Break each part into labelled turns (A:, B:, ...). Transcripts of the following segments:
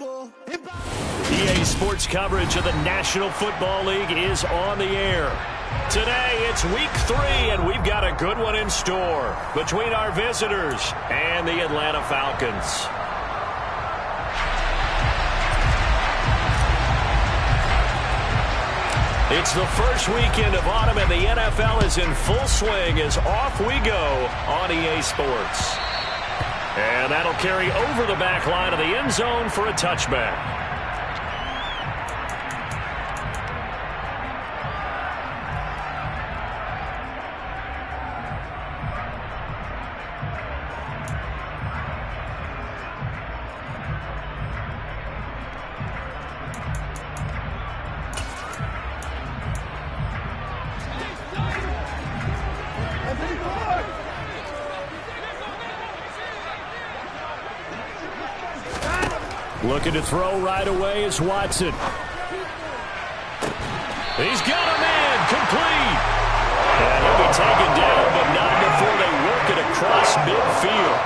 A: EA Sports coverage of the National Football League is on the air. Today, it's Week 3, and we've got a good one in store between our visitors and the Atlanta Falcons. It's the first weekend of autumn, and the NFL is in full swing as off we go on EA Sports. And that'll carry over the back line of the end zone for a touchback. Looking to throw right away is Watson. He's got a man complete. And he'll be taken down, but not before they work it across midfield.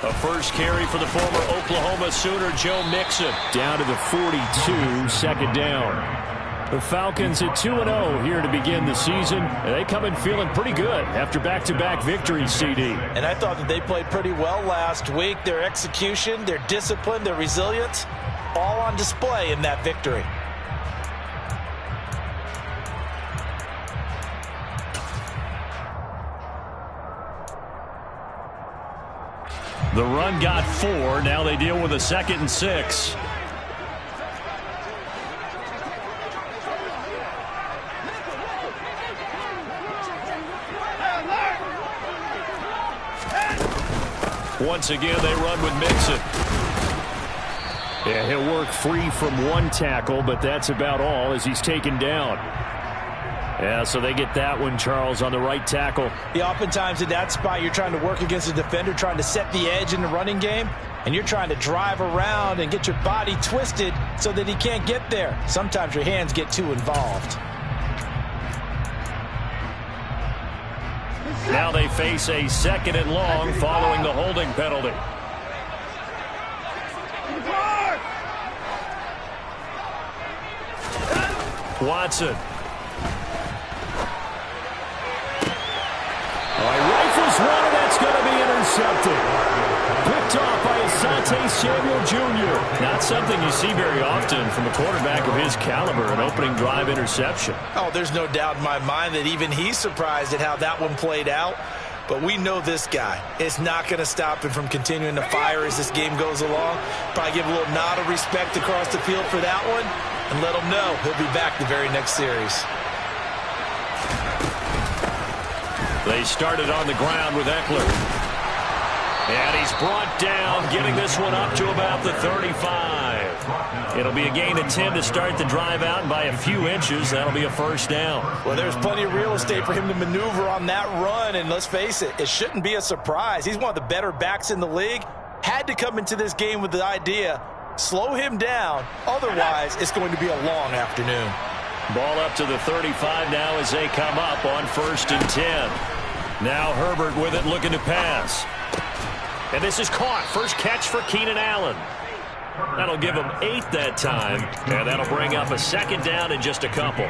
A: A first carry for the former Oklahoma Sooner, Joe Mixon. Down to the 42, second down. The Falcons at 2-0 here to begin the season. They come in feeling pretty good after back-to-back victories, CD.
B: And I thought that they played pretty well last week. Their execution, their discipline, their resilience, all on display in that victory.
A: The run got 4. Now they deal with a 2nd and 6. Once again, they run with Mixon. Yeah, he'll work free from one tackle, but that's about all as he's taken down. Yeah, so they get that one, Charles, on the right tackle.
B: Yeah, oftentimes in that spot, you're trying to work against a defender, trying to set the edge in the running game, and you're trying to drive around and get your body twisted so that he can't get there. Sometimes your hands get too involved.
A: Now they face a 2nd and long following the holding penalty. Watson. Rifles one, and that's going to be intercepted. Picked off by Asante Samuel Jr. Not something you see very often from a quarterback of his caliber, an opening drive interception.
B: Oh, there's no doubt in my mind that even he's surprised at how that one played out. But we know this guy is not going to stop him from continuing to fire as this game goes along. Probably give a little nod of respect across the field for that one and let him know he'll be back the very next series.
A: They started on the ground with Eckler. And he's brought down, getting this one up to about the 35. It'll be a gain of 10 to start the drive out, and by a few inches, that'll be a first down.
B: Well, there's plenty of real estate for him to maneuver on that run, and let's face it, it shouldn't be a surprise. He's one of the better backs in the league. Had to come into this game with the idea, slow him down, otherwise it's going to be a long afternoon.
A: Ball up to the 35 now as they come up on 1st and 10. Now Herbert with it, looking to pass. And this is caught. First catch for Keenan Allen. That'll give him 8 that time. And that'll bring up a 2nd down in just a couple.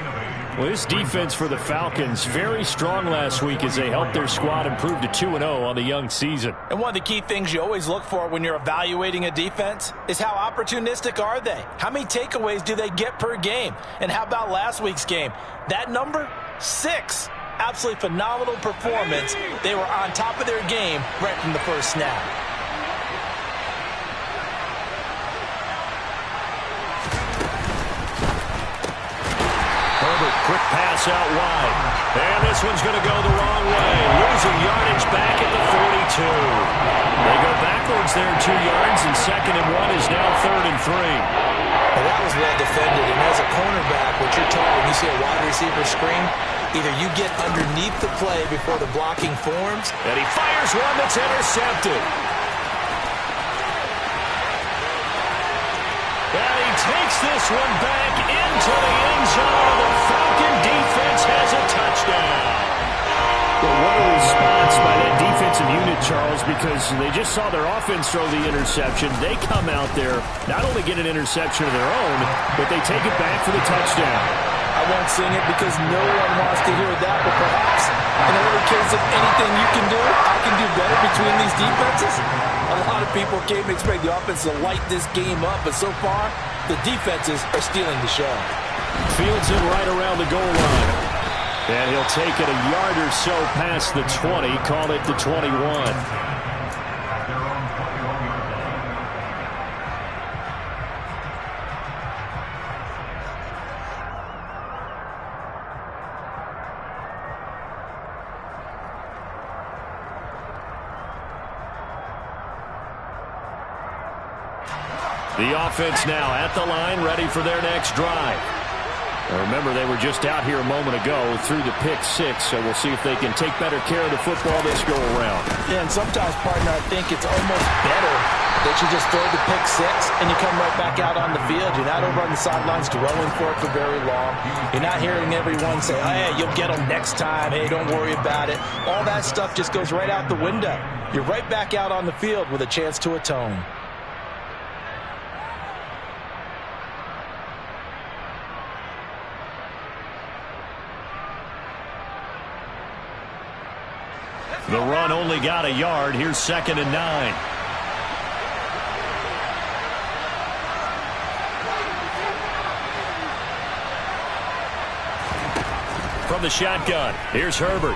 A: Well, this defense for the Falcons, very strong last week as they helped their squad improve to 2-0 on the young season.
B: And one of the key things you always look for when you're evaluating a defense is how opportunistic are they? How many takeaways do they get per game? And how about last week's game? That number? 6. Absolutely phenomenal performance. They were on top of their game right from the first snap.
A: Herbert, quick pass out wide. And this one's going to go the wrong way. Losing yardage back at the 42. They go backwards there 2 yards, and 2nd and 1 is now 3rd and 3.
B: Well, that was well defended, and as a cornerback, what you're told when you see a wide receiver screen, either you get underneath the play before the blocking forms,
A: and he fires one that's intercepted. And he takes this one back into the end zone. The Falcon defense has a touchdown. defensive unit, Charles, because they just saw their offense throw the interception. They come out there, not only get an interception of their own, but they take it back for the touchdown.
B: I won't sing it because no one wants to hear that, but perhaps in every case of anything you can do, I can do better between these defenses. A lot of people came to expect the offense to light this game up, but so far, the defenses are stealing the show.
A: Fields it right around the goal line. And he'll take it a yard or so past the 20, call it the 21. The offense now at the line, ready for their next drive. Now remember, they were just out here a moment ago through the pick six, so we'll see if they can take better care of the football this go-around.
B: Yeah, and sometimes, partner, I think it's almost better that you just throw the pick six and you come right back out on the field. You're not over on the sidelines dwelling for it for very long. You're not hearing everyone say, oh, hey, you'll get them next time. Hey, don't worry about it. All that stuff just goes right out the window. You're right back out on the field with a chance to atone.
A: The run only got a yard. Here's 2nd and 9. From the shotgun, here's Herbert.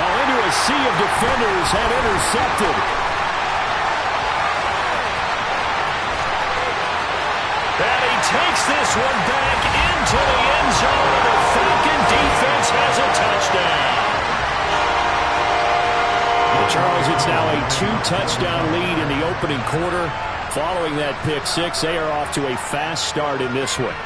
A: Into a sea of defenders and intercepted. And he takes this one back into the end zone. The Falcon defense has a touchdown. Well, Charles, it's now a 2-touchdown lead in the opening quarter. Following that pick six, they are off to a fast start in this one.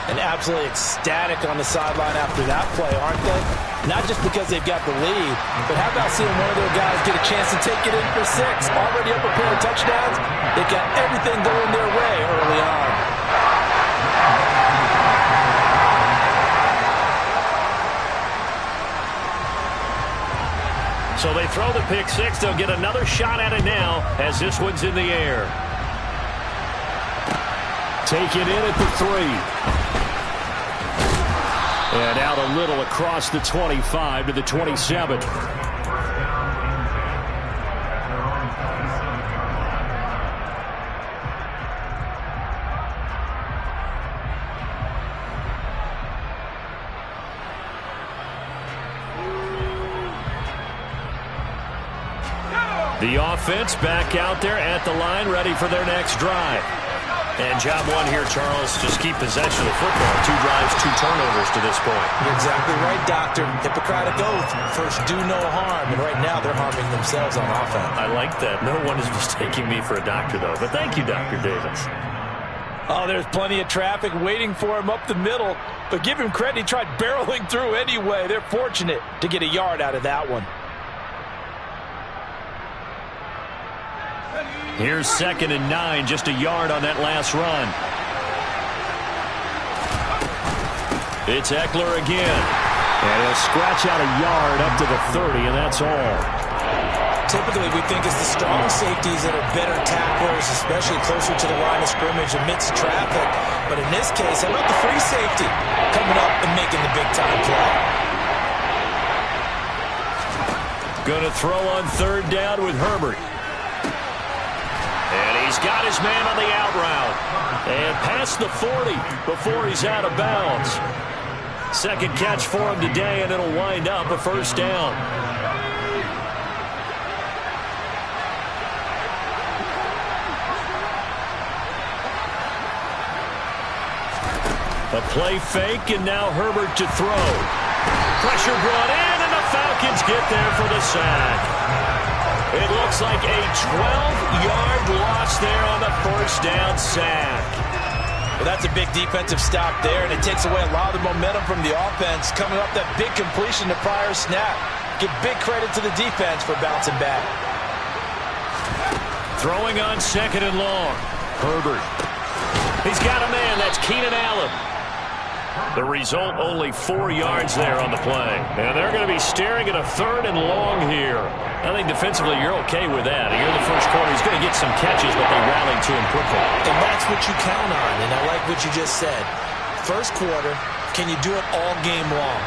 B: And absolutely ecstatic on the sideline after that play, aren't they? Not just because they've got the lead, but how about seeing one of their guys get a chance to take it in for six? Already up a pair of touchdowns. They got everything going their way early on.
A: So they throw the pick six. They'll get another shot at it now as this one's in the air. Take it in at the 3. And out a little across the 25 to the 27. The offense back out there at the line, ready for their next drive. And job one here, Charles, just keep possession of the football. 2 drives, 2 turnovers to this point.
B: You're exactly right, Doctor. Hippocratic oath. First, do no harm. And right now, they're harming themselves on offense.
A: I like that. No one is mistaking me for a doctor, though. But thank you, Dr. Davis.
B: Oh, there's plenty of traffic waiting for him up the middle. But give him credit. He tried barreling through anyway. They're fortunate to get a yard out of that one.
A: Here's 2nd and 9, just a yard on that last run. It's Eckler again. And he'll scratch out a yard up to the 30, and that's all.
B: Typically, we think it's the strong safeties that are better tacklers, especially closer to the line of scrimmage amidst traffic. But in this case, how about the free safety coming up and making the big-time play?
A: Gonna throw on 3rd down with Herbert. And he's got his man on the out route. And past the 40 before he's out of bounds. 2nd catch for him today, and it'll wind up a 1st down. A play fake, and now Herbert to throw. Pressure brought in, and the Falcons get there for the sack. It looks like a 12-yard loss there on the 1st down sack.
B: Well, that's a big defensive stop there, and it takes away a lot of the momentum from the offense. Coming up that big completion to prior snap. Give big credit to the defense for bouncing back.
A: Throwing on 2nd and long. Herbert. He's got a man. That's Keenan Allen. The result, only 4 yards there on the play. And they're going to be staring at a 3rd and long here. I think defensively you're okay with that. Here in the first quarter, he's going to get some catches, but they rallied to him quickly.
B: And that's what you count on, and I like what you just said. First quarter, can you do it all game long?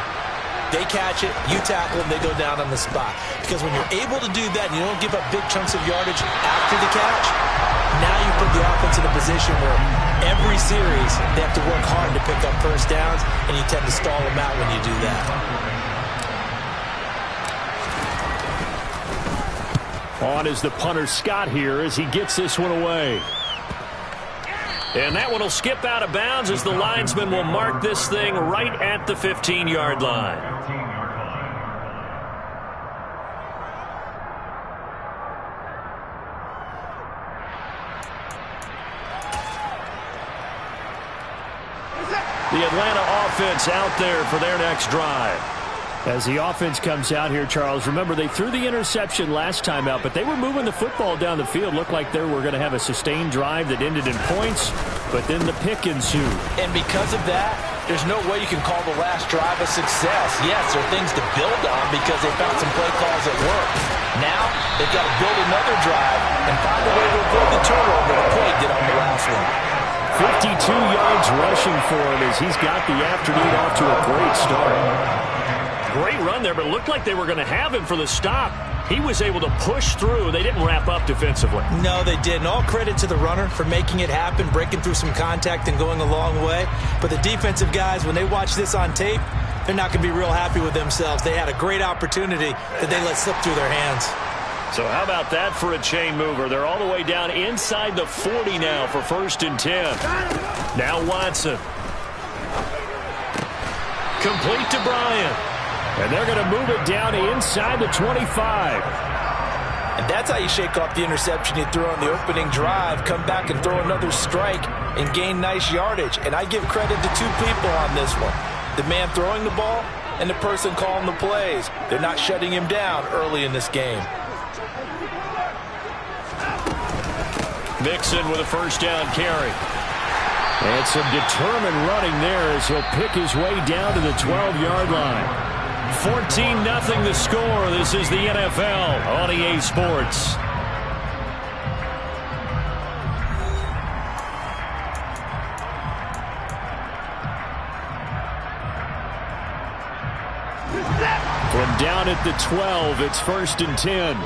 B: They catch it, you tackle them, they go down on the spot. Because when you're able to do that and you don't give up big chunks of yardage after the catch, now you put the offense in a position where every series they have to work hard to pick up first downs, and you tend to stall them out when you do that.
A: On is the punter Scott here as he gets this one away. And that one will skip out of bounds as the linesman will mark this thing right at the 15-yard line. The Atlanta offense out there for their next drive. As the offense comes out here, Charles, remember they threw the interception last time out, but they were moving the football down the field. Looked like they were going to have a sustained drive that ended in points, but then the pick ensued.
B: And because of that, there's no way you can call the last drive a success. Yes, there are things to build on because they found some play calls that work. Now, they've got to build another drive and find a way to avoid the turnover the play did on the last one.
A: 52 yards rushing for him as he's got the afternoon off to a great start. Great run there, but it looked like they were going to have him for the stop. He was able to push through. They didn't wrap up defensively.
B: No, they didn't. All credit to the runner for making it happen, breaking through some contact and going a long way. But the defensive guys, when they watch this on tape, they're not going to be real happy with themselves. They had a great opportunity that they let slip through their hands.
A: So how about that for a chain mover? They're all the way down inside the 40 now for 1st and 10. Now Watson. Complete to Bryant. And they're going to move it down inside the 25.
B: And that's how you shake off the interception you threw on the opening drive, come back and throw another strike and gain nice yardage. And I give credit to 2 people on this one. The man throwing the ball and the person calling the plays. They're not shutting him down early in this game.
A: Mixon with a 1st down carry. And some determined running there as he'll pick his way down to the 12-yard line. 14-0 the score. This is the NFL on EA Sports. From down at the 12, it's 1st and 10.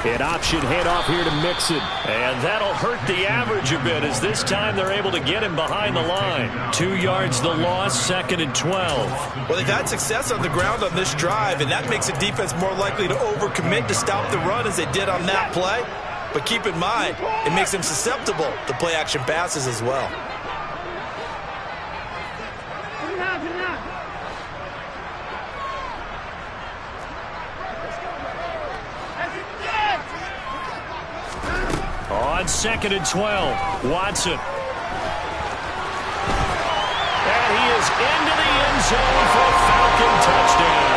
A: An option handoff here to Mixon. And that'll hurt the average a bit as this time they're able to get him behind the line. 2 yards the loss, 2nd and 12.
B: Well, they've had success on the ground on this drive, and that makes the defense more likely to overcommit to stop the run as they did on that play. But keep in mind, it makes them susceptible to play-action passes as well.
A: On 2nd and 12, Watson. And he is into the end zone for a Falcon touchdown.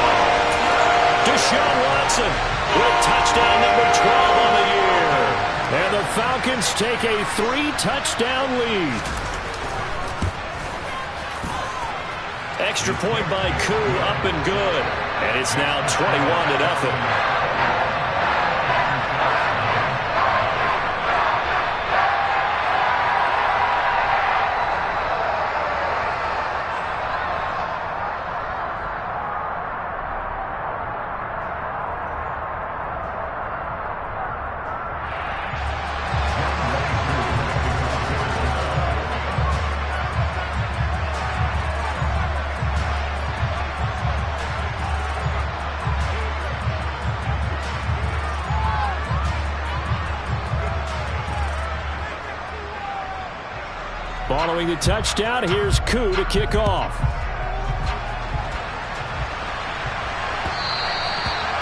A: Deshaun Watson with touchdown number 12 on the year. And the Falcons take a 3-touchdown lead. Extra point by Koo, up and good. And it's now 21-0. Following the touchdown, here's Koo to kick off.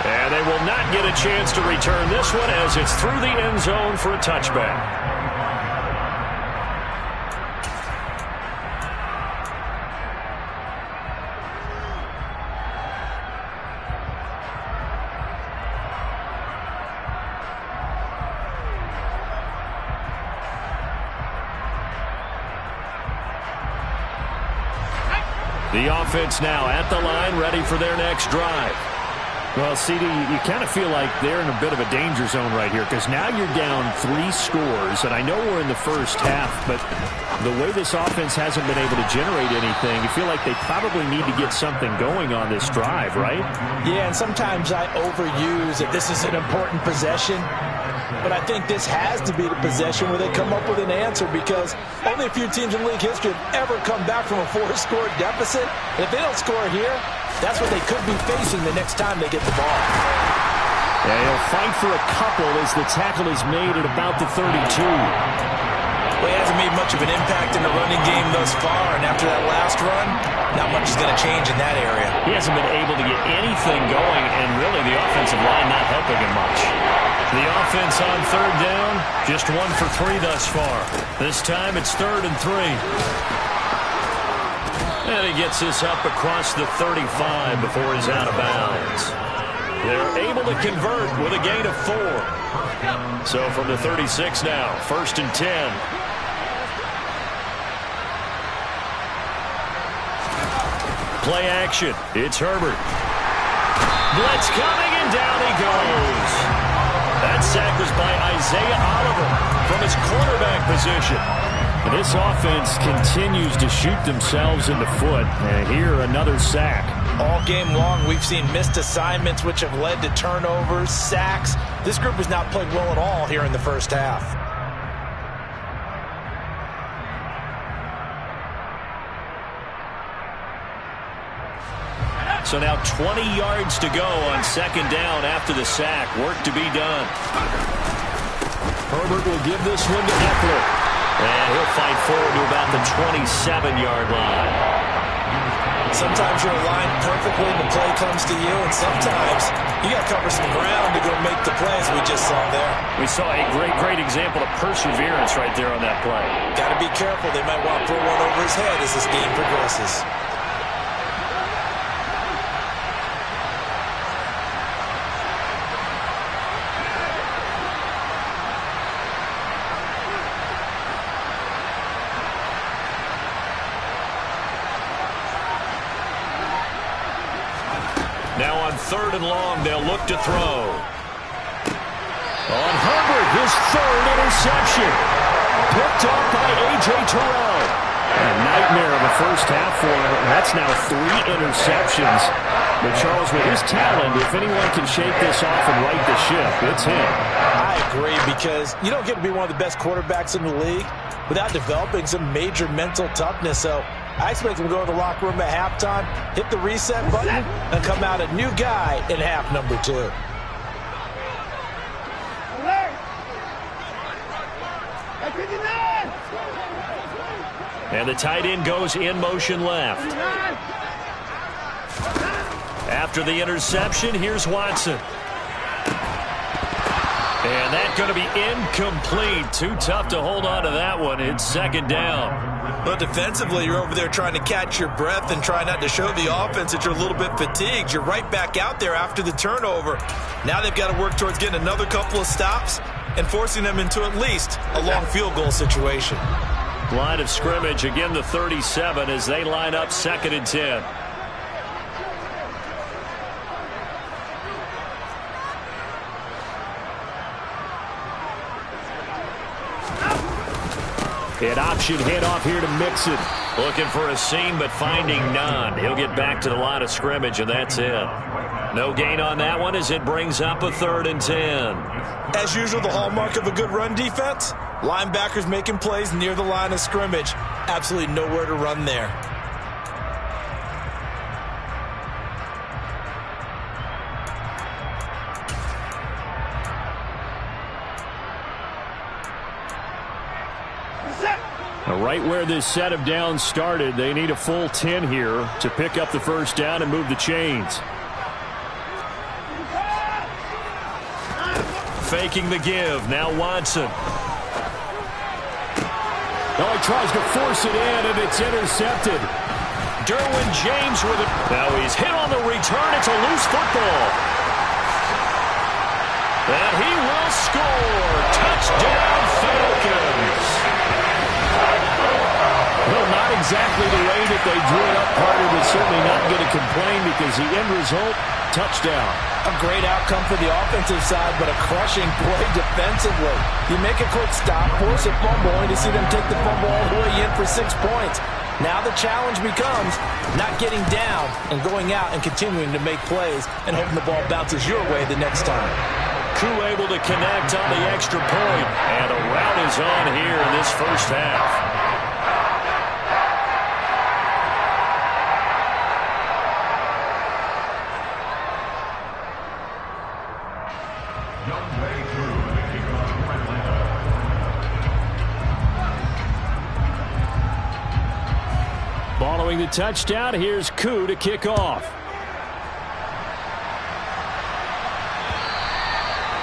A: And they will not get a chance to return this one as it's through the end zone for a touchback. The offense now at the line, ready for their next drive. Well, CD, you kind of feel like they're in a bit of a danger zone right here because now you're down 3 scores, and I know we're in the first half, but the way this offense hasn't been able to generate anything, you feel like they probably need to get something going on this drive, right?
B: Yeah, and sometimes I overuse that this is an important possession, but I think this has to be the possession where they come up with an answer because only a few teams in league history have ever come back from a 4-score deficit. And if they don't score here, that's what they could be facing the next time they get the ball.
A: Yeah, he'll fight for a couple as the tackle is made at about the 32.
B: Well, he hasn't made much of an impact in the running game thus far, and after that last run, not much is going to change in that area.
A: He hasn't been able to get anything going, and really the offensive line not helping him much. The offense on third down, just 1 for 3 thus far. This time it's 3rd and 3. And he gets this up across the 35 before he's out of bounds. They're able to convert with a gain of 4. So from the 36 now, 1st and 10. Play action. It's Herbert. Blitz coming, and down he goes. That sack was by Isaiah Oliver from his quarterback position. And this offense continues to shoot themselves in the foot. And here, another sack.
B: All game long, we've seen missed assignments, which have led to turnovers, sacks. This group has not played well at all here in the first half.
A: So now 20 yards to go on 2nd down after the sack. Work to be done. Herbert will give this one to Eckler. And he'll fight forward to about the 27-yard line.
B: Sometimes you're aligned perfectly and the play comes to you, and sometimes you got to cover some ground to go make the plays we just saw there.
A: We saw a great example of perseverance right there on that play.
B: Got to be careful. They might want to throw one over his head as this game progresses.
A: Now on 3rd and long, they'll look to throw. On Herbert, his 3rd interception. Picked off by A.J. Terrell. A nightmare of a first half for him. That's now 3 interceptions. But Charles, with his talent, if anyone can shake this off and right the ship, it's him.
B: I agree, because you don't get to be one of the best quarterbacks in the league without developing some major mental toughness. So I expect him to go to the locker room at halftime, hit the reset button, and come out a new guy in half number 2.
A: And the tight end goes in motion left. After the interception, here's Watson. And that's going to be incomplete. Too tough to hold on to that one. It's 2nd down.
B: But defensively, you're over there trying to catch your breath and try not to show the offense that you're a little bit fatigued. You're right back out there after the turnover. Now they've got to work towards getting another couple of stops and forcing them into at least a long field goal situation.
A: Line of scrimmage, again the 37 as they line up 2nd and 10. An option handoff here to Mixon. Looking for a seam, but finding none. He'll get back to the line of scrimmage, and that's it. No gain on that one as it brings up a 3rd and 10.
B: As usual, the hallmark of a good run defense, linebackers making plays near the line of scrimmage. Absolutely nowhere to run there.
A: Right where this set of downs started, they need a full 10 here to pick up the 1st down and move the chains. Faking the give. Now Watson. Oh, he tries to force it in, and it's intercepted. Derwin James with it. Now he's hit on the return. It's a loose football. And he will score. Touchdown, Falcons. Well, not exactly the way that they drew it up part of the he's certainly not going to complain because the end result, touchdown.
B: A great outcome for the offensive side, but a crushing play defensively. You make a quick stop, force a fumble, only to see them take the fumble all the way in for 6 points. Now the challenge becomes not getting down and going out and continuing to make plays and hoping the ball bounces your way the next time.
A: Koo able to connect on the extra point, and a rout is on here in this first half. Following the touchdown, here's Koo to kick off.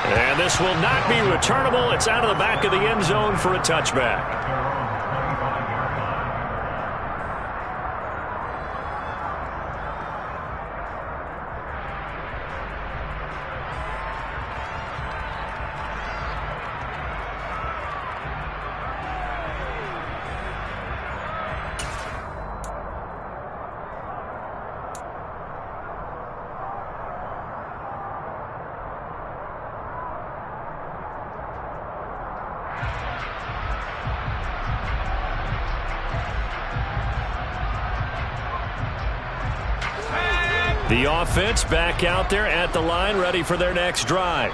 A: And this will not be returnable. It's out of the back of the end zone for a touchback. The offense back out there at the line, ready for their next drive.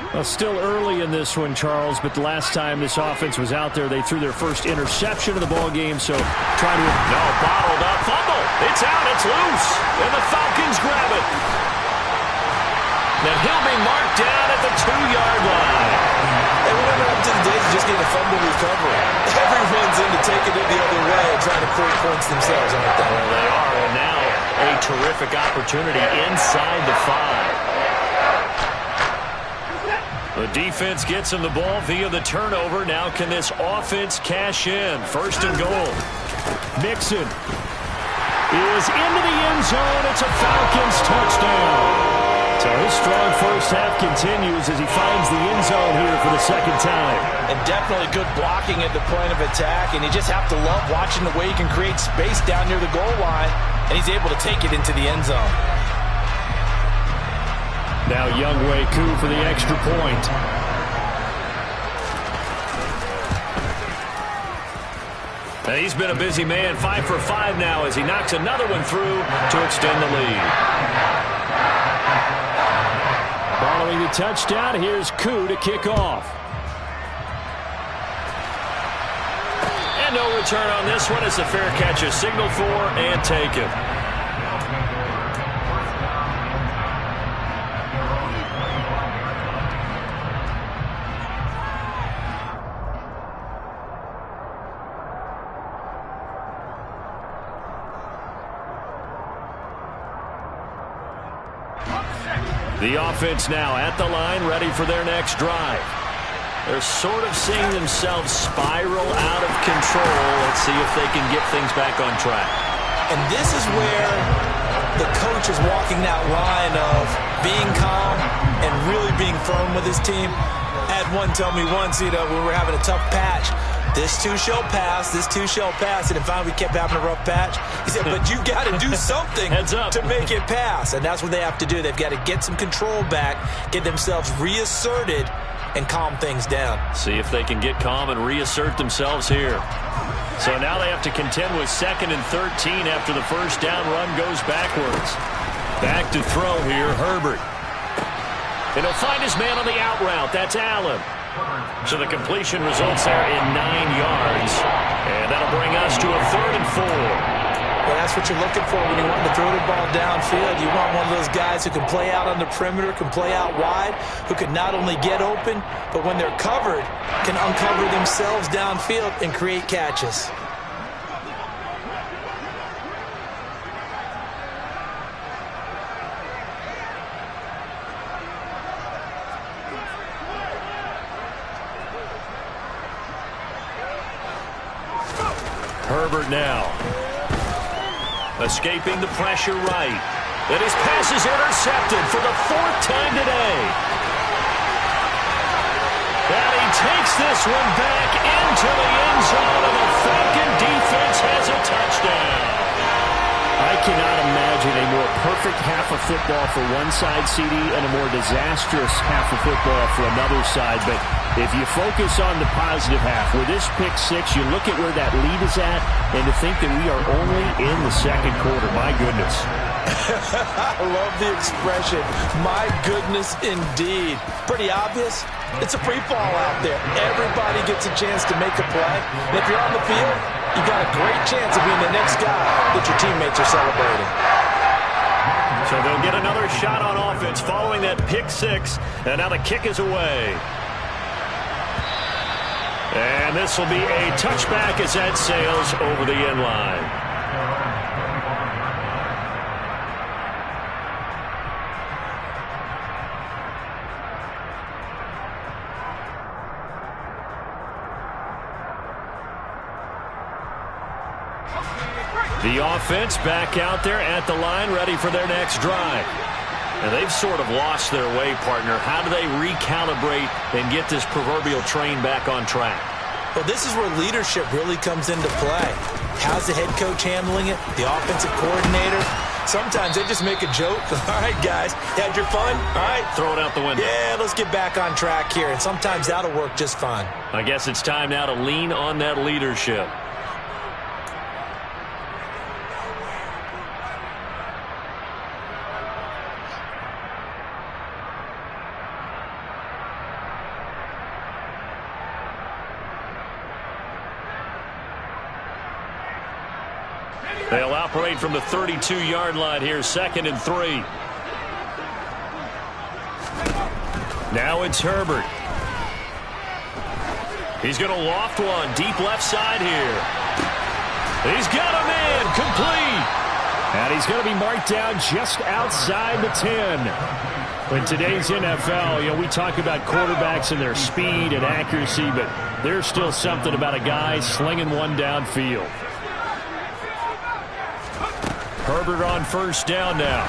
A: Well, still early in this one, Charles, but the last time this offense was out there, they threw their first interception of the ball game, so trying to... No, bottled up, fumble. It's out, it's loose, and the Falcons grab it. Then he'll be marked down at the 2-yard line.
B: Hey, whatever happened to the days of just getting a fumble recovery? Everyone's into taking it the other way and trying to create points themselves, aren't they?
A: Well, they are, and now a terrific opportunity inside the 5. The defense gets him the ball via the turnover. Now can this offense cash in? First and goal. Mixon is into the end zone. It's a Falcons touchdown. So his strong first half continues as he finds the end zone here for the second time.
B: And definitely good blocking at the point of attack, and you just have to love watching the way he can create space down near the goal line, and he's able to take it into the end zone.
A: Now Younghoe Koo for the extra point. And he's been a busy man, 5 for 5 now as he knocks another one through to extend the lead. Following the touchdown, here's Koo to kick off. And no return on this one as the fair catch is signaled for and taken. The offense now at the line, ready for their next drive. They're sort of seeing themselves spiral out of control. Let's see if they can get things back on track.
B: And this is where the coach is walking that line of being calm and really being firm with his team. I had one tell me once, when we were having a tough patch, this too shall pass, this too shall pass. And finally we kept having a rough patch. He said, but you got to do something to make it pass. And that's what they have to do. They've got to get some control back, get themselves reasserted, and calm things down.
A: See if they can get calm and reassert themselves here. So now they have to contend with 2nd and 13 after the first down run goes backwards. Back to throw here, Herbert. And he'll find his man on the out route. That's Allen. So the completion results there in 9 yards. And that'll bring us to a 3rd and 4.
B: Well, that's what you're looking for when you want to throw the ball downfield. You want one of those guys who can play out on the perimeter, can play out wide, who can not only get open, but when they're covered, can uncover themselves downfield and create catches.
A: Herbert now. Escaping the pressure right. And his pass is intercepted for the 4th time today. And he takes this one back into the end zone, and the Falcon defense has a touchdown. I cannot imagine a more perfect half of football for one side, CD, and a more disastrous half of football for another side. But if you focus on the positive half, with this pick six, you look at where that lead is at, and to think that we are only in the second quarter. My goodness.
B: I love the expression. My goodness, indeed. Pretty obvious. It's a free fall out there. Everybody gets a chance to make a play. And if you're on the field, you've got a great chance of being the next guy that your teammates are celebrating.
A: So they'll get another shot on offense following that pick six. And now the kick is away. And this will be a touchback as that sails over the end line. The offense back out there at the line, ready for their next drive. And they've sort of lost their way, partner. How do they recalibrate and get this proverbial train back on track?
B: Well, this is where leadership really comes into play. How's the head coach handling it? The offensive coordinator? Sometimes they just make a joke. All right, guys, had your fun? All right.
A: Throw it out the window.
B: Yeah, let's get back on track here. And sometimes that'll work just fine.
A: I guess it's time now to lean on that leadership. They'll operate from the 32-yard line here, 2nd and 3. Now it's Herbert. He's going to loft one, deep left side here. He's got a man, complete. And he's going to be marked down just outside the 10. In today's NFL, we talk about quarterbacks and their speed and accuracy, but there's still something about a guy slinging one downfield. Herbert on first down now.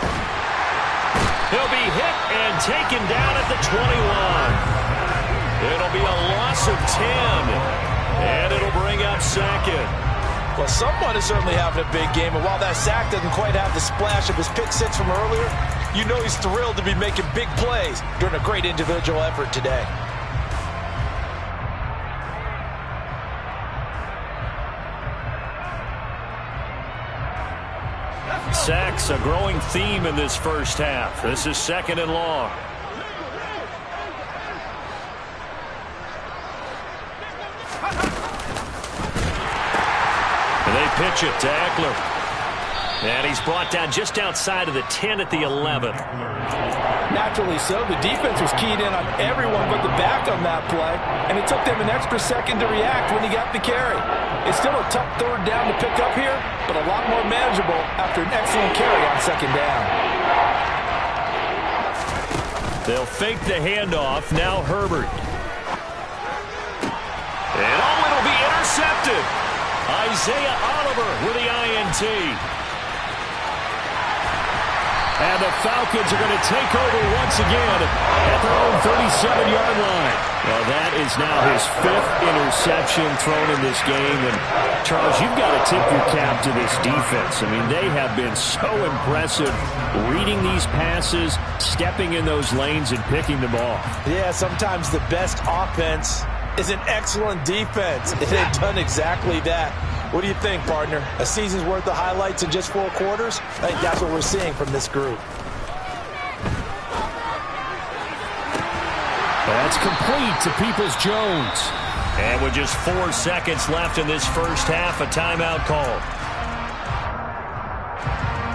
A: He'll be hit and taken down at the 21. It'll be a loss of 10. And it'll bring up 2nd.
B: Well, someone is certainly having a big game. And while that sack doesn't quite have the splash of his pick six from earlier, you know he's thrilled to be making big plays during a great individual effort today.
A: Sacks, a growing theme in this first half. This is 2nd and long. And they pitch it to Eckler. And he's brought down just outside of the 10 at the 11.
B: Naturally so. The defense was keyed in on everyone but the back on that play, and it took them an extra second to react when he got the carry. It's still a tough 3rd down to pick up here, but a lot more manageable after an excellent carry on 2nd down.
A: They'll fake the handoff. Now Herbert. And it'll be intercepted. Isaiah Oliver with the INT. And the Falcons are going to take over once again at their own 37-yard line. Well, that is now his 5th interception thrown in this game. And, Charles, you've got to tip your cap to this defense. I mean, they have been so impressive reading these passes, stepping in those lanes, and picking them off.
B: Yeah, sometimes the best offense is an excellent defense. And they've done exactly that. What do you think, partner? A season's worth of highlights in just 4 quarters? I think that's what we're seeing from this group.
A: That's complete to Peoples-Jones. And with just 4 seconds left in this first half, a timeout call.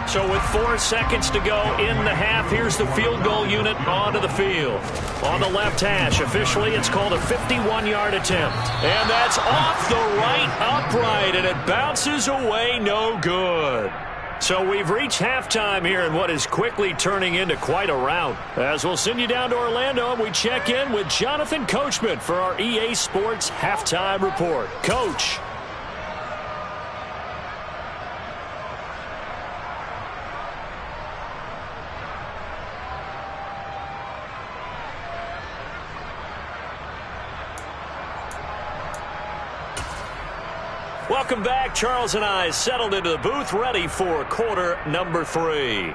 A: So with 4 seconds to go in the half, here's the field goal unit onto the field. On the left hash, officially it's called a 51-yard attempt. And that's off the right upright, and it bounces away, no good. So we've reached halftime here in what is quickly turning into quite a rout. As we'll send you down to Orlando, and we check in with Jonathan Coachman for our EA Sports Halftime Report. Coach. Welcome back. Charles and I settled into the booth, ready for quarter number 3.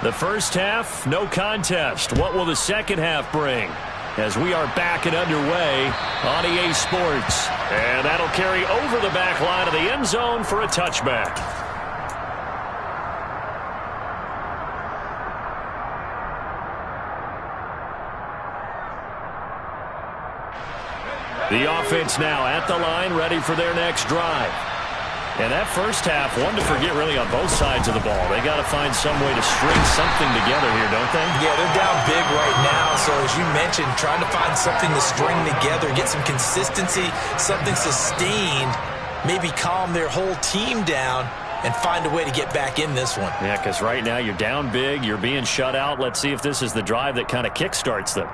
A: The first half, no contest. What will the second half bring? As we are back and underway on EA Sports. And that'll carry over the back line of the end zone for a touchback. The offense now at the line, ready for their next drive. And that first half, one to forget really on both sides of the ball. They got to find some way to string something together here, don't they?
B: Yeah, they're down big right now. So as you mentioned, trying to find something to string together, get some consistency, something sustained, maybe calm their whole team down and find a way to get back in this one.
A: Yeah, because right now you're down big, you're being shut out. Let's see if this is the drive that kind of kickstarts them.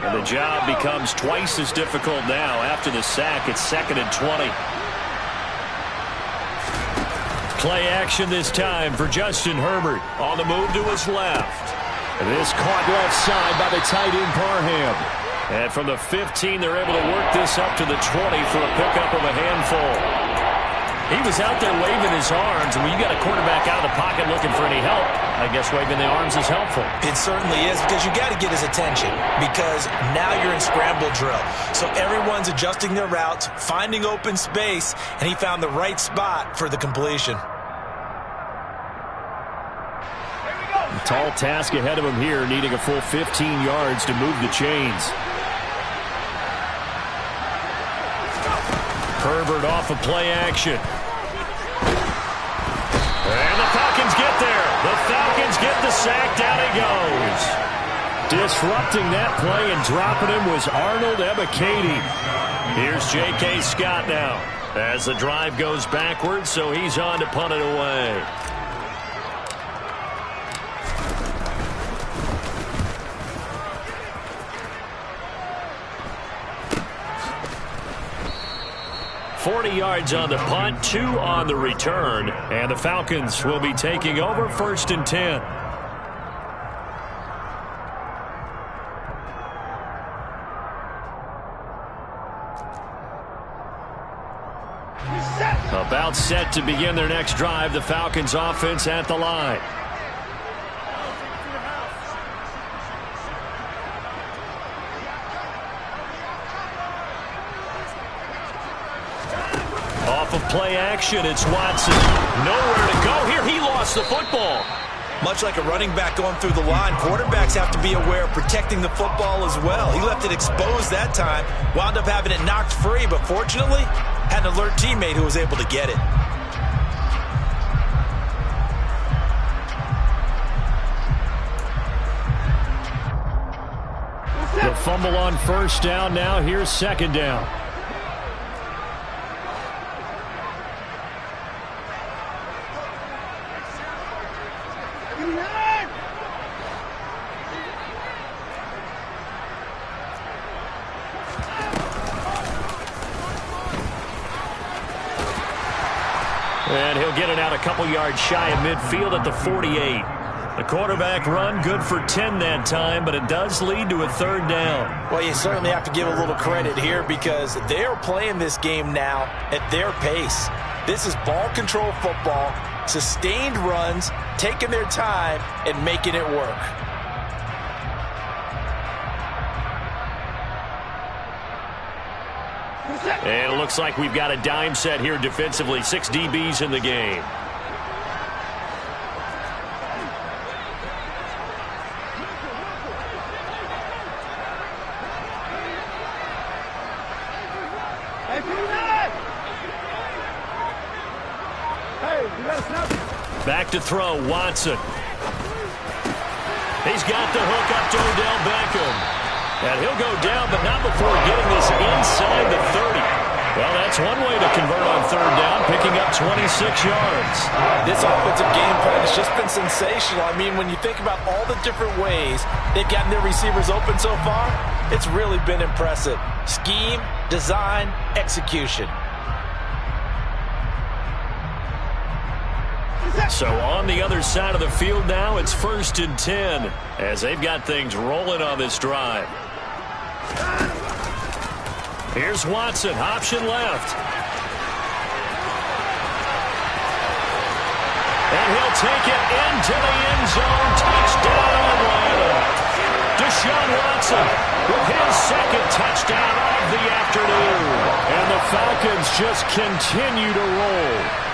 A: And the job becomes twice as difficult now after the sack. It's 2nd and 20. Play action this time for Justin Herbert on the move to his left. This caught left side by the tight end Parham. And from the 15, they're able to work this up to the 20 for a pickup of a handful. He was out there waving his arms, and when you got a quarterback out of the pocket looking for any help, I guess waving the arms is helpful.
B: It certainly is, because you got to get his attention, because now you're in scramble drill. So everyone's adjusting their routes, finding open space, and he found the right spot for the completion.
A: Tall task ahead of him here, needing a full 15 yards to move the chains. Herbert off of play action. And the Falcons get there. The Falcons get the sack. Down he goes. Disrupting that play and dropping him was Arnold Ebiketie. Here's J.K. Scott now as the drive goes backwards, so he's on to punt it away. $40 yards on the punt, 2 on the return, and the Falcons will be taking over 1st and 10. About set to begin their next drive, the Falcons offense at the line. Off of play action, it's Watson. Nowhere to go here. He lost the football.
B: Much like a running back going through the line, quarterbacks have to be aware of protecting the football as well. He left it exposed that time, wound up having it knocked free, but fortunately, had an alert teammate who was able to get it.
A: The fumble on 1st down. Now here's 2nd down. And he'll get it out a couple yards shy of midfield at the 48. The quarterback run good for 10 that time, but it does lead to a 3rd down.
B: Well, you certainly have to give a little credit here because they are playing this game now at their pace. This is ball control football, sustained runs, taking their time and making it work.
A: And it looks like we've got a dime set here defensively. 6 DBs in the game. Back to throw, Watson. He's got the hook up to Odell Beckham. And he'll go down, but not before getting this inside the 30. Well, that's one way to convert on third down, picking up 26 yards.
B: This offensive game plan has just been sensational. I mean, when you think about all the different ways they've gotten their receivers open so far, it's really been impressive. Scheme, design, execution.
A: So on the other side of the field now, it's 1st and 10 as they've got things rolling on this drive. Here's Watson, option left. And he'll take it into the end zone. Touchdown, Atlanta. Deshaun Watson with his second touchdown of the afternoon. And the Falcons just continue to roll.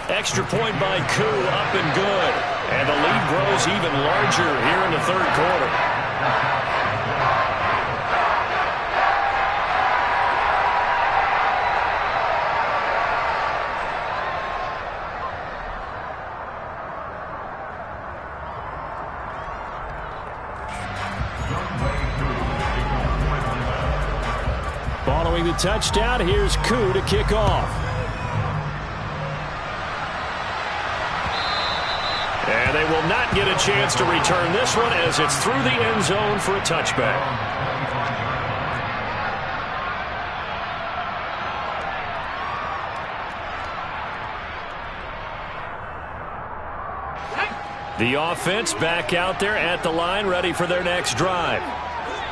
A: Extra point by Koo, up and good. And the lead grows even larger here in the third quarter. Following the touchdown, here's Koo to kick off. And they will not get a chance to return this one as it's through the end zone for a touchback. The offense back out there at the line, ready for their next drive.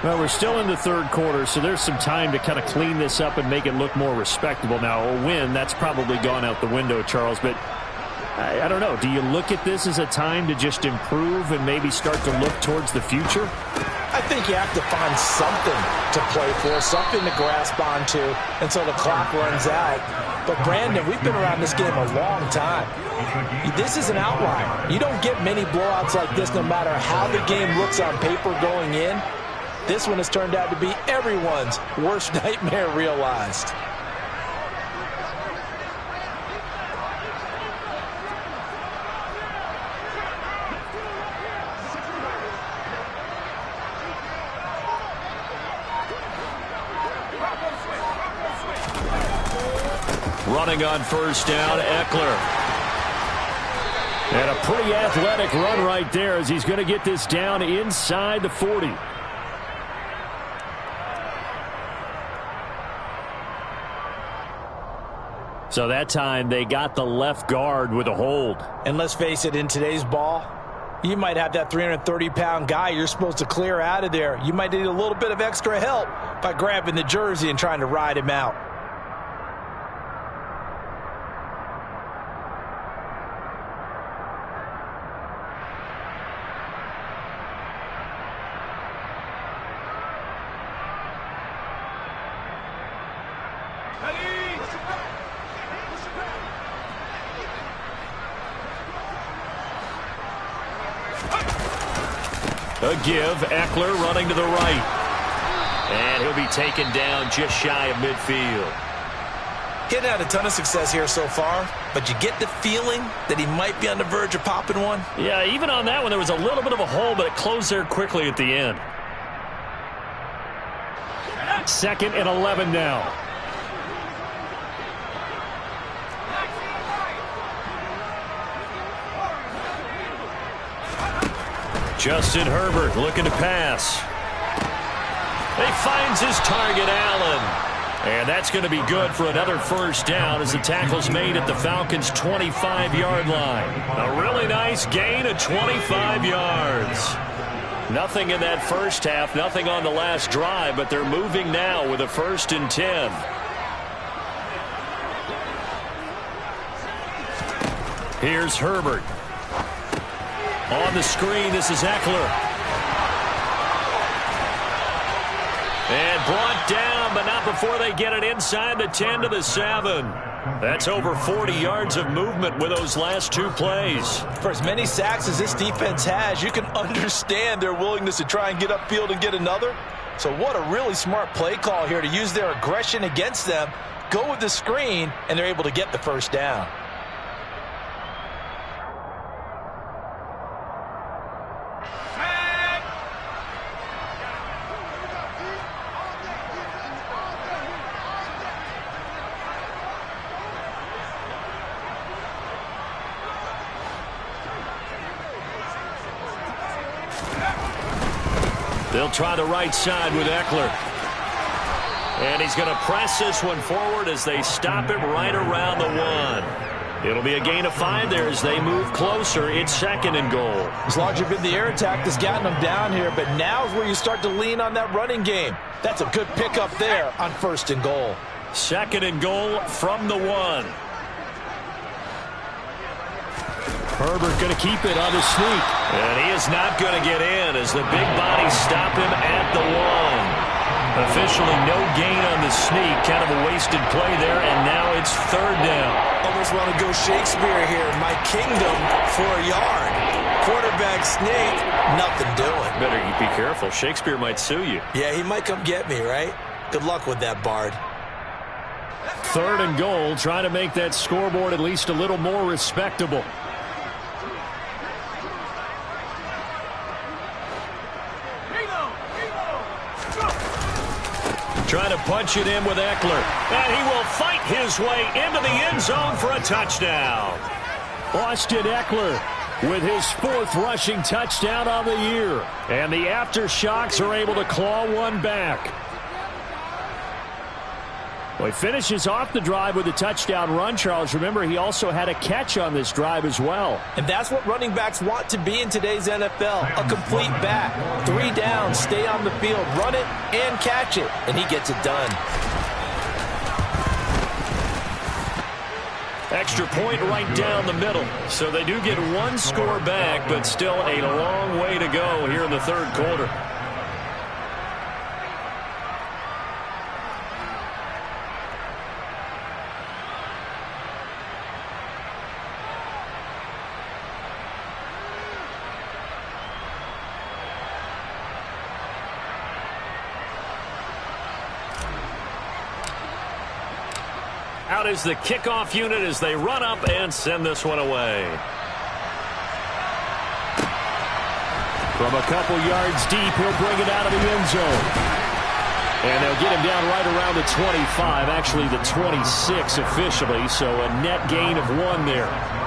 C: Well, we're still in the third quarter, so there's some time to kind of clean this up and make it look more respectable. Now, a win, that's probably gone out the window, Charles, but I don't know. Do you look at this as a time to just improve and maybe start to look towards the future?
B: I think you have to find something to play for, something to grasp onto until the clock runs out. But, Brandon, we've been around this game a long time. This is an outlier. You don't get many blowouts like this no matter how the game looks on paper going in. This one has turned out to be everyone's worst nightmare realized.
A: Running on first down, Eckler. And a pretty athletic run right there as he's going to get this down inside the 40. So that time they got the left guard with a hold.
B: And let's face it, in today's ball, you might have that 330-pound guy you're supposed to clear out of there. You might need a little bit of extra help by grabbing the jersey and trying to ride him out.
A: A give, Eckler running to the right. And he'll be taken down just shy of midfield.
B: He hadn't had a ton of success here so far, but you get the feeling that he might be on the verge of popping one.
A: Yeah, even on that one, there was a little bit of a hole, but it closed there quickly at the end. 2nd and 11 now. Justin Herbert looking to pass. He finds his target, Allen. And that's going to be good for another first down as the tackle's made at the Falcons' 25-yard line. A really nice gain of 25 yards. Nothing in that first half, nothing on the last drive, but they're moving now with a 1st and 10. Here's Herbert. On the screen, this is Eckler. And brought down, but not before they get it inside the 10 to the 7. That's over 40 yards of movement with those last two plays.
B: For as many sacks as this defense has, you can understand their willingness to try and get upfield and get another. So what a really smart play call here to use their aggression against them, go with the screen, and they're able to get the first down.
A: They'll try the right side with Eckler. And he's going to press this one forward as they stop it right around the 1. It'll be a gain of 5 there as they move closer. It's 2nd and goal.
B: It's largely been the air attack that's gotten them down here, but now is where you start to lean on that running game. That's a good pickup there on 1st and goal.
A: 2nd and goal from the 1.
C: Herbert going to keep it on the sneak.
A: And he is not going to get in as the big bodies stop him at the 1. Officially no gain on the sneak. Kind of a wasted play there, and now it's 3rd down.
B: Almost want to go Shakespeare here. My kingdom for a yard. Quarterback sneak, nothing doing.
A: Better be careful. Shakespeare might sue you.
B: Yeah, he might come get me, right? Good luck with that, Bard.
C: 3rd and goal, trying to make that scoreboard at least a little more respectable.
A: Trying to punch it in with Eckler. And he will fight his way into the end zone for a touchdown.
C: Austin Eckler with his 4th rushing touchdown on the year. And the aftershocks are able to claw one back. Well, he finishes off the drive with a touchdown run, Charles. Remember, he also had a catch on this drive as well.
B: And that's what running backs want to be in today's NFL, a complete back. 3 downs, stay on the field, run it, and catch it. And he gets it done.
A: Extra point right down the middle. So they do get 1 score back, but still a long way to go here in the 3rd quarter. Out is the kickoff unit as they run up and send this one away.
C: From a couple yards deep, he'll bring it out of the end zone. And they'll get him down right around the 25, actually the 26 officially, so a net gain of 1 there.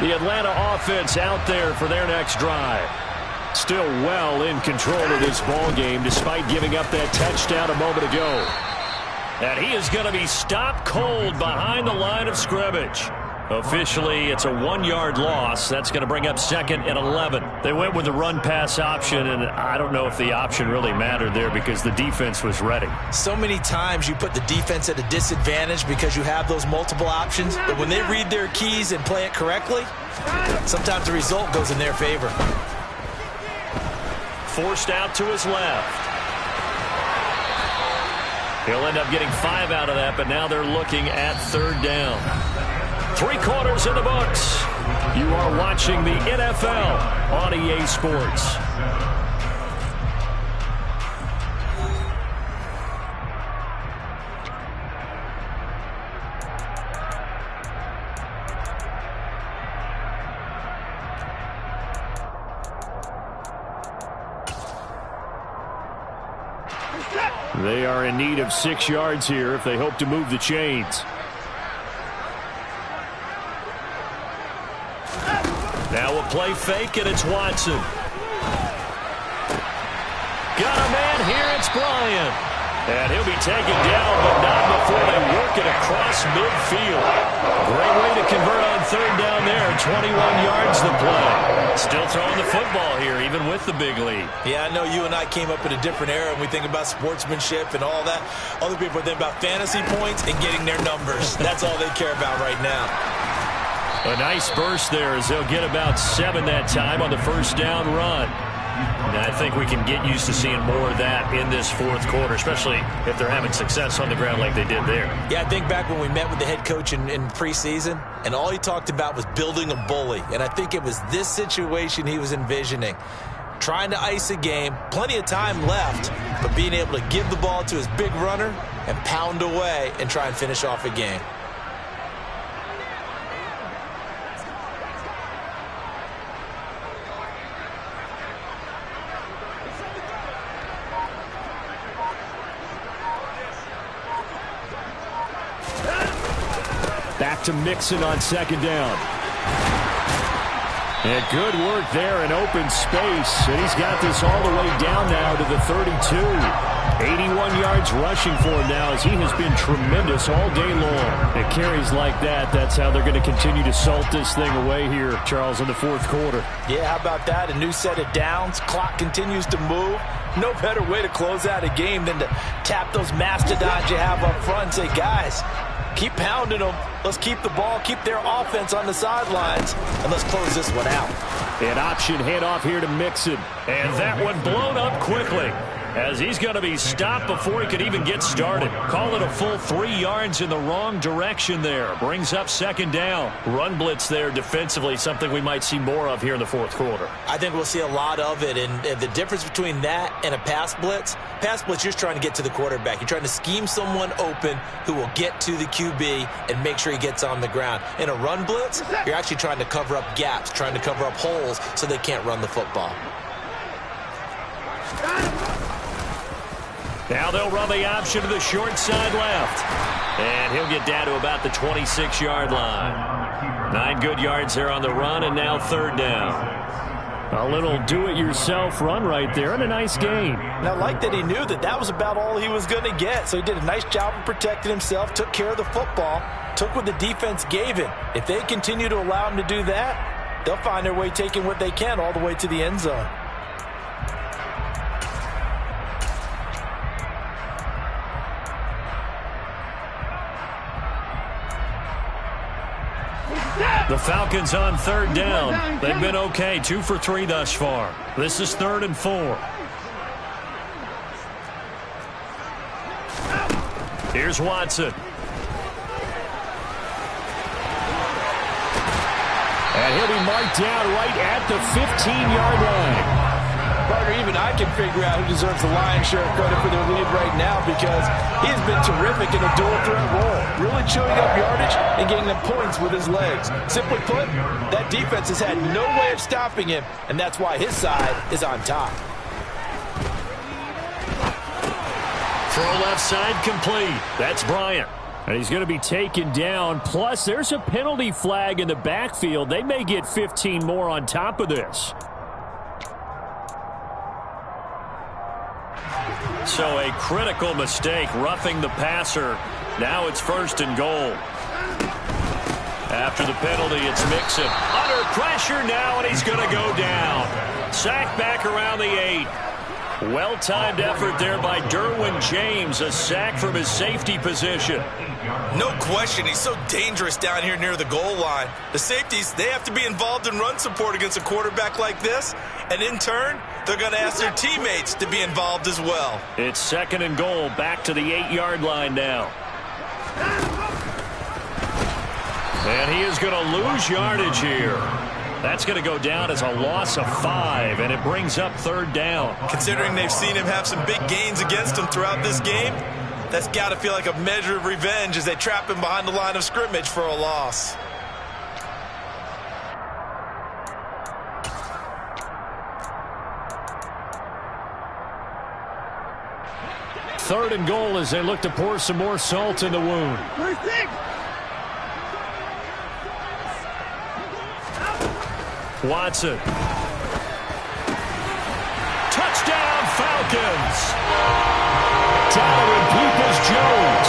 C: The Atlanta offense out there for their next drive. Still well in control of this ball game despite giving up that touchdown a moment ago. And he is going to be stopped cold behind the line of scrimmage. Officially, it's a 1-yard loss. That's going to bring up 2nd and 11. They went with the run-pass option, and I don't know if the option really mattered there because the defense was ready.
B: So many times you put the defense at a disadvantage because you have those multiple options, but when they read their keys and play it correctly, sometimes the result goes in their favor.
A: Forced out to his left. He'll end up getting 5 out of that, but now they're looking at 3rd down. 3 quarters in the books. You are watching the NFL on EA Sports.
C: They are in need of 6 yards here if they hope to move the chains.
A: Now a play fake, and it's Watson. Got a man here, it's Bryant. And he'll be taken down, but not before they work it across midfield. Great way to convert on 3rd down there. 21 yards the play. Still throwing the football here, even with the big lead.
B: Yeah, I know you and I came up in a different era, and we think about sportsmanship and all that. Other people think about fantasy points and getting their numbers. That's all they care about right now.
A: A nice burst there as they'll get about 7 that time on the 1st down run. And I think we can get used to seeing more of that in this 4th quarter, especially if they're having success on the ground like they did there.
B: Yeah, I think back when we met with the head coach in preseason, and all he talked about was building a bully. And I think it was this situation he was envisioning. trying to ice a game, plenty of time left, but being able to give the ball to his big runner and pound away and try and finish off a game.
C: Back to Mixon on second down. And good work there in open space. And he's got this all the way down now to the 32. 81 yards rushing for him now as he has been tremendous all day long. It carries like that. That's how they're going to continue to salt this thing away here, Charles, in the fourth quarter.
B: Yeah, how about that? A new set of downs. Clock continues to move. No better way to close out a game than to tap those mastodons you have up front and say, guys, keep pounding them. Let's keep the ball, keep their offense on the sidelines, and let's close this one out.
C: An option handoff here to Mixon.
A: And that one blown up quickly as he's going to be stopped before he could even get started. Call it a full 3 yards in the wrong direction there. Brings up second down. Run blitz there defensively, something we might see more of here in the fourth quarter.
B: I think we'll see a lot of it, and the difference between that and a pass blitz, you're just trying to get to the quarterback. You're trying to scheme someone open who will get to the QB and make sure he gets on the ground. In a run blitz, you're actually trying to cover up gaps, trying to cover up holes so they can't run the football.
A: Now they'll run the option to the short side left. And he'll get down to about the 26-yard line. 9 good yards there on the run, and now third down.
C: A little do-it-yourself run right there, and a nice gain.
B: Now, I like that he knew that was about all he was going to get, so he did a nice job of protecting himself, took care of the football, took what the defense gave him. If they continue to allow him to do that, they'll find their way taking what they can all the way to the end zone.
A: The Falcons on third down. They've been okay, 2 for 3 thus far. This is 3rd and 4. Here's Watson.
C: And he'll be marked down right at the 15-yard line.
B: Partner, even I can figure out who deserves the lion's share of credit for their lead right now because he's been terrific in a dual threat role, really chewing up yardage and getting them points with his legs. Simply put, that defense has had no way of stopping him, and that's why his side is on top.
A: Throw left side complete. That's Bryant.
C: And he's going to be taken down. Plus, there's a penalty flag in the backfield. They may get 15 more on top of this.
A: So a critical mistake, roughing the passer. Now it's 1st and goal. After the penalty, it's Mixon. Under pressure now, and he's going to go down. Sacked back around the 8. Well-timed effort there by Derwin James. A sack from his safety position.
B: No question, he's so dangerous down here near the goal line. The safeties, they have to be involved in run support against a quarterback like this. And in turn, they're going to ask their teammates to be involved as well.
A: It's 2nd and goal, back to the 8-yard line now. And he is going to lose yardage here. That's going to go down as a loss of 5, and it brings up 3rd down.
B: Considering they've seen him have some big gains against him throughout this game, that's got to feel like a measure of revenge as they trap him behind the line of scrimmage for a loss.
C: Third and goal as they look to pour some more salt in the wound.
A: Watson. Touchdown, Falcons.
C: Donovan Peoples-Jones.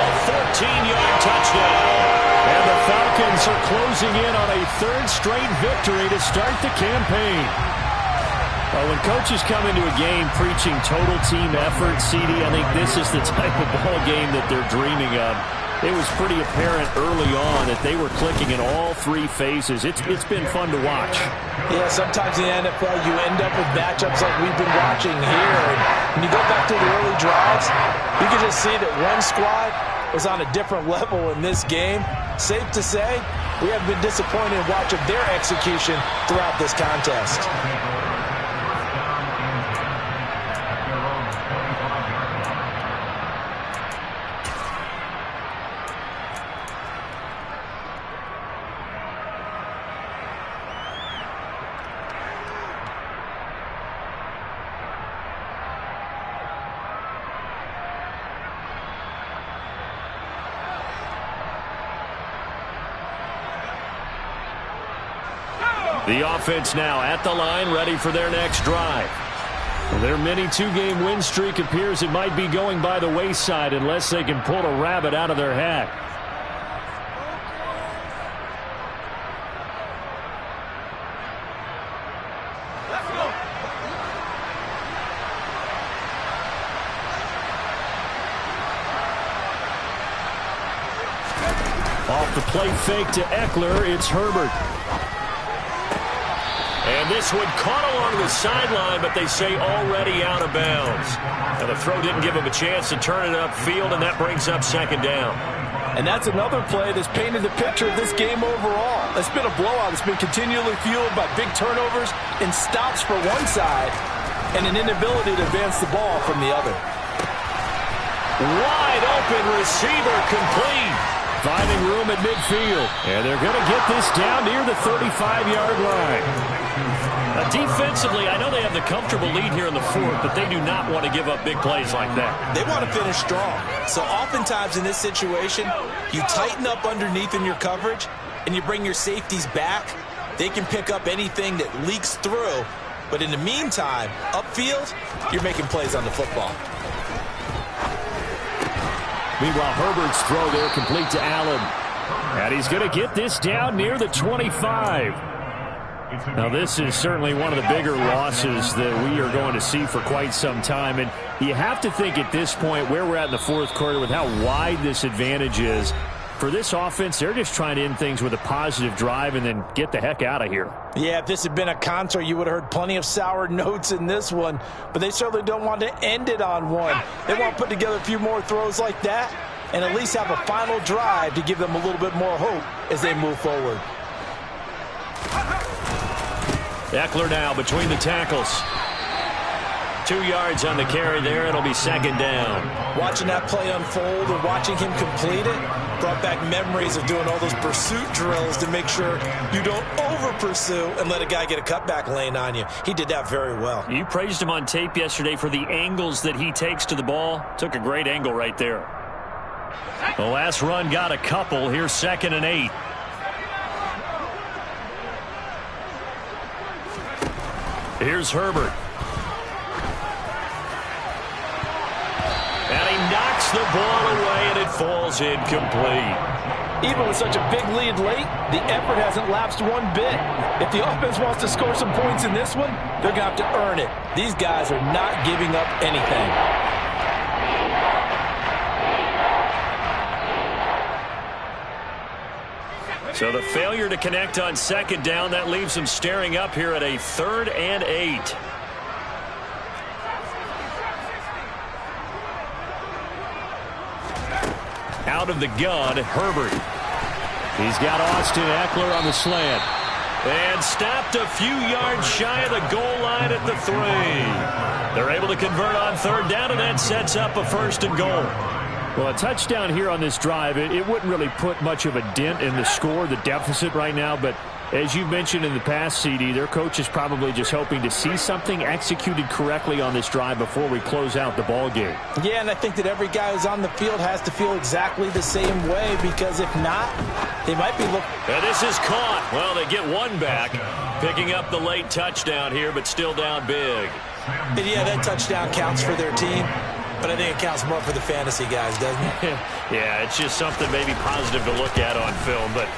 A: A 14-yard touchdown.
C: And the Falcons are closing in on a 3rd straight victory to start the campaign. When coaches come into a game preaching total team effort, CD, I think this is the type of ball game that they're dreaming of. It was pretty apparent early on that they were clicking in all 3 phases. It's been fun to watch.
B: Yeah, sometimes in the NFL you end up with matchups like we've been watching here. And when you go back to the early drives, you can just see that one squad was on a different level in this game. Safe to say, we have been disappointed in watching their execution throughout this contest.
A: The offense now at the line, ready for their next drive.
C: Their mini two-game win streak appears it might be going by the wayside unless they can pull a rabbit out of their hat. Off the play fake to Eckler, it's Herbert.
A: And this one caught along the sideline, but they say already out of bounds. Now the throw didn't give him a chance to turn it upfield, and that brings up second down.
B: And that's another play that's painted the picture of this game overall. It's been a blowout. It's been continually fueled by big turnovers and stops for one side and an inability to advance the ball from the other.
A: Wide open receiver complete.
C: Finding room at midfield. And they're going to get this down near the 35-yard line.
A: Defensively, I know they have the comfortable lead here in the fourth, but they do not want to give up big plays like that.
B: They want to finish strong. So oftentimes in this situation, you tighten up underneath in your coverage, and you bring your safeties back. They can pick up anything that leaks through. But in the meantime, upfield, you're making plays on the football.
C: Meanwhile, Herbert's throw there complete to Allen. And he's going to get this down near the 25. Now, this is certainly one of the bigger losses that we are going to see for quite some time. And you have to think at this point where we're at in the fourth quarter with how wide this advantage is. For this offense, they're just trying to end things with a positive drive and then get the heck out of here.
B: Yeah, if this had been a concert, you would have heard plenty of sour notes in this one. But they certainly don't want to end it on one. They want to put together a few more throws like that and at least have a final drive to give them a little bit more hope as they move forward.
A: Eckler now between the tackles. 2 yards on the carry there. It'll be second down.
B: Watching that play unfold and watching him complete it brought back memories of doing all those pursuit drills to make sure you don't over-pursue and let a guy get a cutback lane on you. He did that very well.
A: You praised him on tape yesterday for the angles that he takes to the ball. Took a great angle right there. The last run got a couple. Here's 2nd and 8. Here's Herbert. And he knocks the ball away, and it falls incomplete.
B: Even with such a big lead late, the effort hasn't lapsed one bit. If the offense wants to score some points in this one, they're going to have to earn it. These guys are not giving up anything.
A: So the failure to connect on second down, that leaves them staring up here at a 3rd and 8. Out of the gun, Herbert.
C: He's got Austin Eckler on the slant.
A: And stopped a few yards shy of the goal line at the 3. They're able to convert on 3rd down, and that sets up a 1st and goal.
C: Well, a touchdown here on this drive, it wouldn't really put much of a dent in the score, the deficit right now. But as you mentioned in the past, CD, their coach is probably just hoping to see something executed correctly on this drive before we close out the ball game.
B: Yeah, and I think that every guy who's on the field has to feel exactly the same way, because if not, they might be looking.
A: And this is caught. Well, they get one back, picking up the late touchdown here, but still down big.
B: And yeah, that touchdown counts for their team. But I think it counts more for the fantasy guys, doesn't it?
A: Yeah, it's just something maybe positive to look at on film, but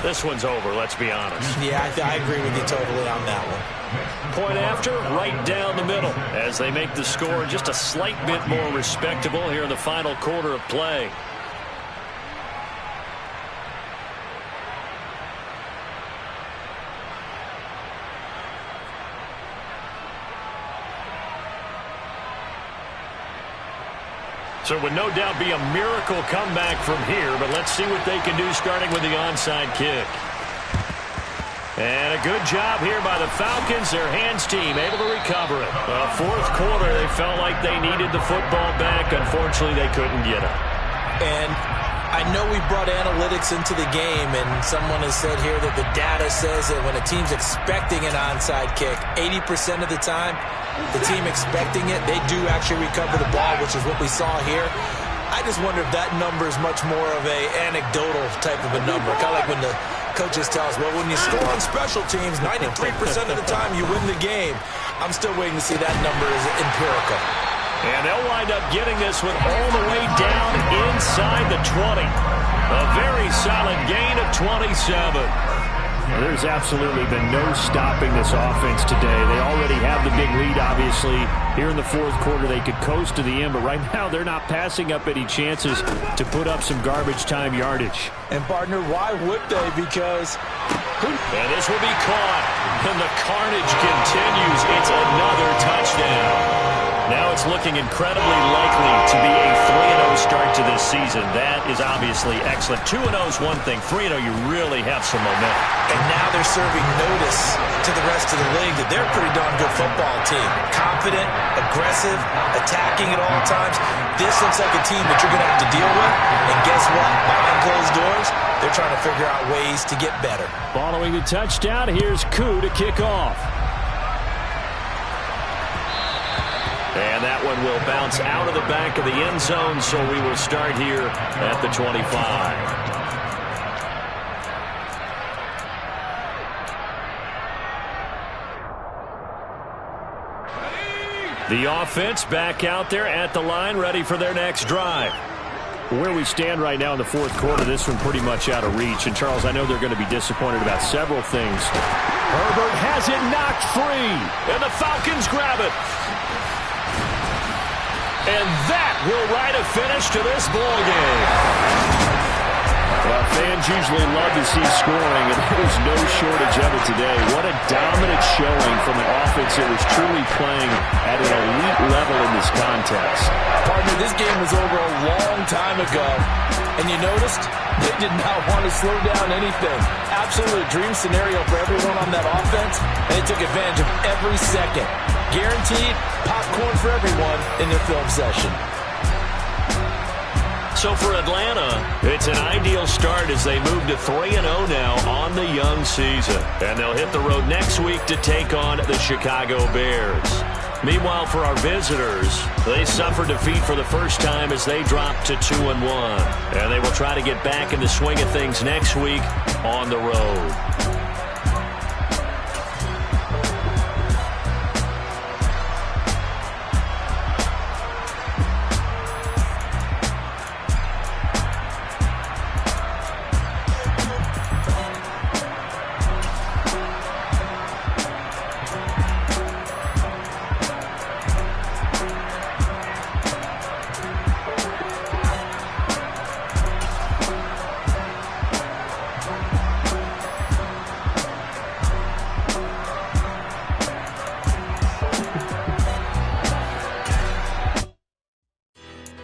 A: this one's over, let's be honest.
B: Yeah, I agree with you totally on that one.
A: Point after, right down the middle, as they make the score just a slight bit more respectable here in the final quarter of play. So it would no doubt be a miracle comeback from here, but let's see what they can do starting with the onside kick. And a good job here by the Falcons, their hands team, able to recover it. Well, fourth quarter, they felt like they needed the football back. Unfortunately, they couldn't get it.
B: And I know we brought analytics into the game, and someone has said here that the data says that when a team's expecting an onside kick, 80% of the time, the team expecting it, they do actually recover the ball, which is what we saw here. I just wonder if that number is much more of a anecdotal type of a number, kind of like when the coaches tell us, well, when you score on special teams, 93% of the time you win the game. I'm still waiting to see that number is empirical.
A: And they'll wind up getting this one all the way down inside the 20. A very solid gain of 27.
C: There's absolutely been no stopping this offense today. They already have the big lead, obviously. Here in the fourth quarter, they could coast to the end, but right now they're not passing up any chances to put up some garbage time yardage.
B: And, partner, why would they? Because...
A: And this will be caught. And the carnage continues. It's another touchdown. Now it's looking incredibly likely to be a 3-0 start to this season. That is obviously excellent. 2-0 is one thing. 3-0, you really have some momentum.
B: And now they're serving notice to the rest of the league that they're a pretty darn good football team. Confident, aggressive, attacking at all times. This looks like a team that you're going to have to deal with. And guess what? Behind closed doors, they're trying to figure out ways to get better.
C: Following the touchdown, here's Koo to kick off.
A: And that one will bounce out of the back of the end zone, so we will start here at the 25. The offense back out there at the line, ready for their next drive.
C: Where we stand right now in the fourth quarter, this one pretty much out of reach. And, Charles, I know they're going to be disappointed about several things. Herbert has it knocked free.
A: And the Falcons grab it. And that will write a finish to this ball game.
C: Well, fans usually love to see scoring, and there's no shortage of it today. What a dominant showing from an offense that was truly playing at an elite level in this contest.
B: Partner, this game was over a long time ago, and you noticed they did not want to slow down anything. Absolutely a dream scenario for everyone on that offense, and they took advantage of every second. Guaranteed popcorn for everyone in their film session.
A: So for Atlanta, it's an ideal start as they move to 3-0 now on the young season. And they'll hit the road next week to take on the Chicago Bears. Meanwhile, for our visitors, they suffered defeat for the first time as they dropped to 2-1. And they will try to get back in the swing of things next week on the road.